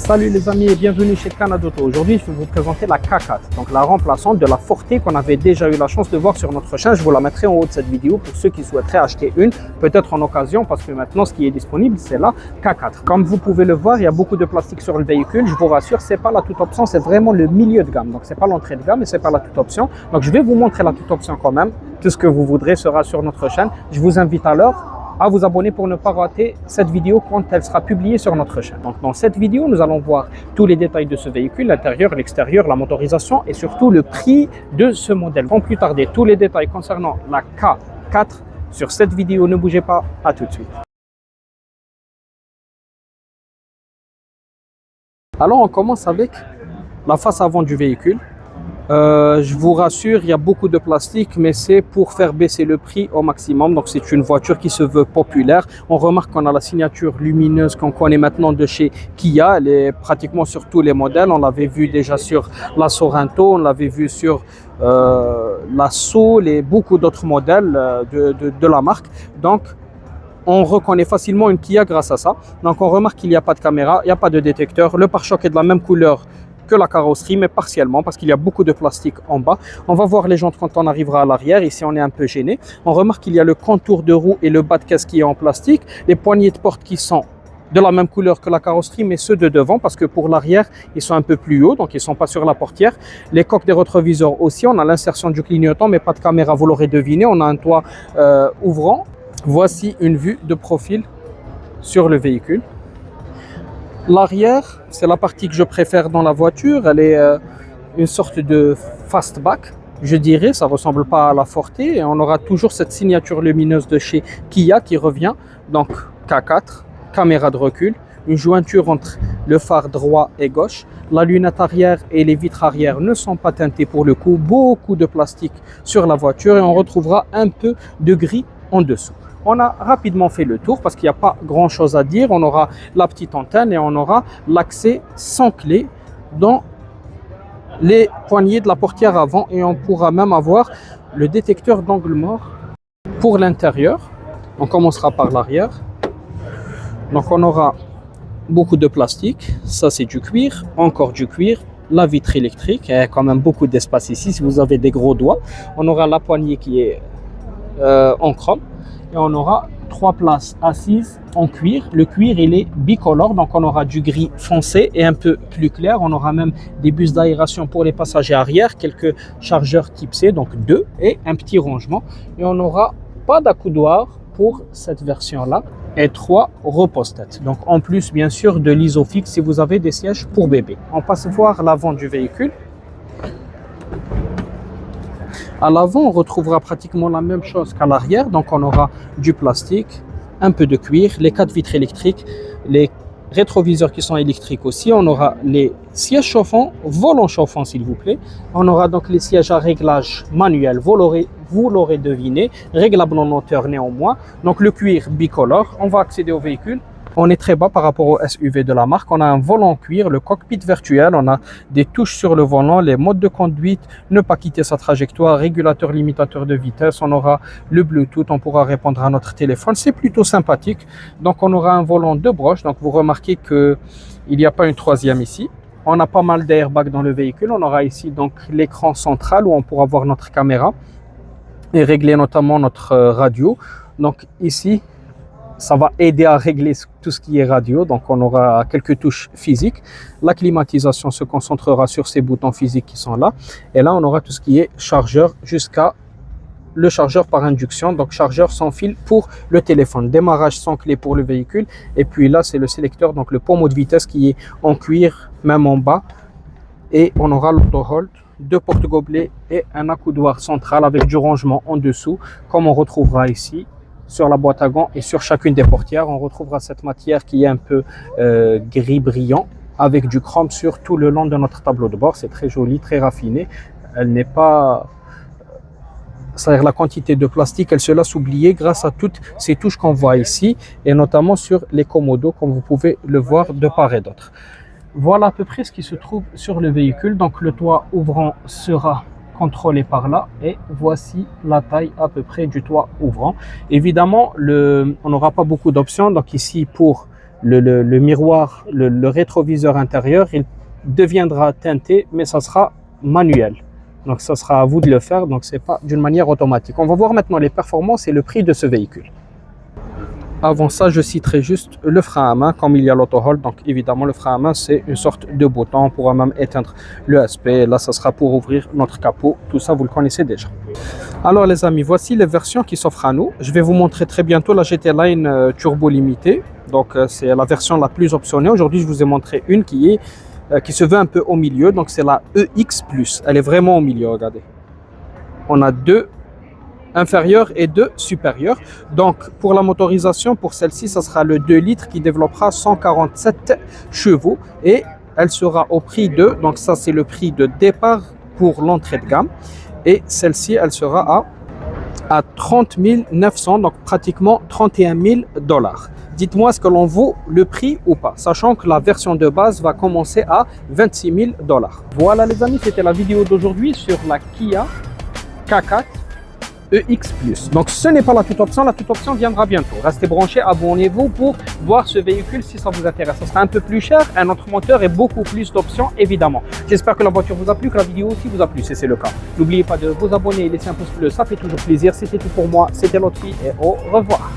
Salut les amis et bienvenue chez Canadoto. Aujourd'hui, je vais vous présenter la K4, donc la remplaçante de la Forte qu'on avait déjà eu la chance de voir sur notre chaîne. Je vous la mettrai en haut de cette vidéo pour ceux qui souhaiteraient acheter une, peut-être en occasion, parce que maintenant, ce qui est disponible, c'est la K4. Comme vous pouvez le voir, il y a beaucoup de plastique sur le véhicule. Je vous rassure, c'est pas la toute option, c'est vraiment le milieu de gamme. Donc, c'est pas l'entrée de gamme et c'est pas la toute option. Donc, je vais vous montrer la toute option quand même. Tout ce que vous voudrez sera sur notre chaîne. Je vous invite alors à vous abonner pour ne pas rater cette vidéo quand elle sera publiée sur notre chaîne. Donc dans cette vidéo, nous allons voir tous les détails de ce véhicule, l'intérieur, l'extérieur, la motorisation et surtout le prix de ce modèle. Sans plus tarder, tous les détails concernant la K4 sur cette vidéo. Ne bougez pas, à tout de suite. Alors on commence avec la face avant du véhicule. Je vous rassure, il y a beaucoup de plastique, mais c'est pour faire baisser le prix au maximum. Donc c'est une voiture qui se veut populaire. On remarque qu'on a la signature lumineuse qu'on connaît maintenant de chez Kia. Elle est pratiquement sur tous les modèles. On l'avait vu déjà sur la Sorento, on l'avait vu sur la Soul et beaucoup d'autres modèles de la marque. Donc on reconnaît facilement une Kia grâce à ça. Donc on remarque qu'il n'y a pas de caméra, il n'y a pas de détecteur. Le pare-choc est de la même couleur que la carrosserie, mais partiellement parce qu'il y a beaucoup de plastique en bas. On va voir les jantes quand on arrivera à l'arrière. Ici, on est un peu gêné. On remarque qu'il y a le contour de roue et le bas de caisse qui est en plastique. Les poignées de porte qui sont de la même couleur que la carrosserie, mais ceux de devant, parce que pour l'arrière, ils sont un peu plus hauts, donc ils ne sont pas sur la portière. Les coques des rétroviseurs aussi. On a l'insertion du clignotant, mais pas de caméra, vous l'aurez deviné. On a un toit ouvrant. Voici une vue de profil sur le véhicule. L'arrière, c'est la partie que je préfère dans la voiture. Elle est une sorte de fastback, je dirais. Ça ne ressemble pas à la Forte. Et on aura toujours cette signature lumineuse de chez Kia qui revient. Donc K4, caméra de recul, une jointure entre le phare droit et gauche. La lunette arrière et les vitres arrière ne sont pas teintées pour le coup. Beaucoup de plastique sur la voiture et on retrouvera un peu de gris en dessous. On a rapidement fait le tour parce qu'il n'y a pas grand chose à dire. On aura la petite antenne et on aura l'accès sans clé dans les poignées de la portière avant. Et on pourra même avoir le détecteur d'angle mort pour l'intérieur. On commencera par l'arrière. Donc on aura beaucoup de plastique. Ça c'est du cuir, encore du cuir. La vitre électrique, il y a quand même beaucoup d'espace ici si vous avez des gros doigts. On aura la poignée qui est en chrome. Et on aura 3 places assises en cuir. Le cuir, il est bicolore, donc on aura du gris foncé et un peu plus clair. On aura même des bus d'aération pour les passagers arrière, quelques chargeurs type C, donc 2, et un petit rangement. Et on n'aura pas d'accoudoir pour cette version-là et 3 repose-têtes. Donc en plus, bien sûr, de l'isofix si vous avez des sièges pour bébé. On passe voir l'avant du véhicule. À l'avant, on retrouvera pratiquement la même chose qu'à l'arrière. Donc, on aura du plastique, un peu de cuir, les 4 vitres électriques, les rétroviseurs qui sont électriques aussi. On aura les sièges chauffants, volant chauffant s'il vous plaît. On aura donc les sièges à réglage manuel, vous l'aurez deviné, réglable en hauteur néanmoins. Donc, le cuir bicolore. On va accéder au véhicule. On est très bas par rapport au SUV de la marque. On a un volant cuir, le cockpit virtuel. On a des touches sur le volant, les modes de conduite, ne pas quitter sa trajectoire, régulateur limitateur de vitesse. On aura le Bluetooth, on pourra répondre à notre téléphone. C'est plutôt sympathique. Donc on aura un volant de broche. Donc vous remarquez qu'il n'y a pas une troisième ici. On a pas mal d'airbags dans le véhicule. On aura ici donc l'écran central où on pourra voir notre caméra et régler notamment notre radio. Donc ici, ça va aider à régler tout ce qui est radio. Donc, on aura quelques touches physiques. La climatisation se concentrera sur ces boutons physiques qui sont là. Et là, on aura tout ce qui est chargeur jusqu'à le chargeur par induction. Donc, chargeur sans fil pour le téléphone. Démarrage sans clé pour le véhicule. Et puis là, c'est le sélecteur, donc le pommeau de vitesse qui est en cuir, même en bas. Et on aura l'auto-hold, 2 porte-gobelets et un accoudoir central avec du rangement en dessous, comme on retrouvera ici. Sur la boîte à gants et sur chacune des portières, on retrouvera cette matière qui est un peu gris brillant avec du chrome sur tout le long de notre tableau de bord. C'est très joli, très raffiné. Elle n'est pas... C'est-à-dire la quantité de plastique, elle se laisse oublier grâce à toutes ces touches qu'on voit ici et notamment sur les commodos comme vous pouvez le voir de part et d'autre. Voilà à peu près ce qui se trouve sur le véhicule. Donc le toit ouvrant sera contrôlé par là et voici la taille à peu près du toit ouvrant. Évidemment, on n'aura pas beaucoup d'options. Donc ici pour le miroir, le rétroviseur intérieur, il deviendra teinté, mais ça sera manuel. Donc ça sera à vous de le faire, donc c'est pas d'une manière automatique. On va voir maintenant les performances et le prix de ce véhicule. Avant ça, je citerai juste le frein à main, comme il y a l'auto-hold. Donc évidemment, le frein à main, c'est une sorte de bouton. On pourra même éteindre le SP. Là, ça sera pour ouvrir notre capot. Tout ça, vous le connaissez déjà. Alors les amis, voici les versions qui s'offrent à nous. Je vais vous montrer très bientôt la GT Line Turbo Limitée. Donc c'est la version la plus optionnée. Aujourd'hui, je vous ai montré une qui se veut un peu au milieu. Donc c'est la EX+. Elle est vraiment au milieu, regardez. On a deux inférieurs et deux supérieurs. Donc pour la motorisation, pour celle-ci, ça sera le 2 litres qui développera 147 chevaux et elle sera au prix de, donc ça c'est le prix de départ pour l'entrée de gamme, et celle-ci elle sera à 30 900, donc pratiquement 31 000 $. Dites-moi, est-ce que l'on vaut le prix ou pas, sachant que la version de base va commencer à 26 000 $. Voilà les amis, c'était la vidéo d'aujourd'hui sur la Kia K4 EX+. Donc ce n'est pas la toute option viendra bientôt. Restez branchés, abonnez-vous pour voir ce véhicule si ça vous intéresse. Ça sera un peu plus cher, un autre moteur et beaucoup plus d'options évidemment. J'espère que la voiture vous a plu, que la vidéo aussi vous a plu si c'est le cas. N'oubliez pas de vous abonner et laisser un pouce bleu, ça fait toujours plaisir. C'était tout pour moi, c'était Lotfi et au revoir.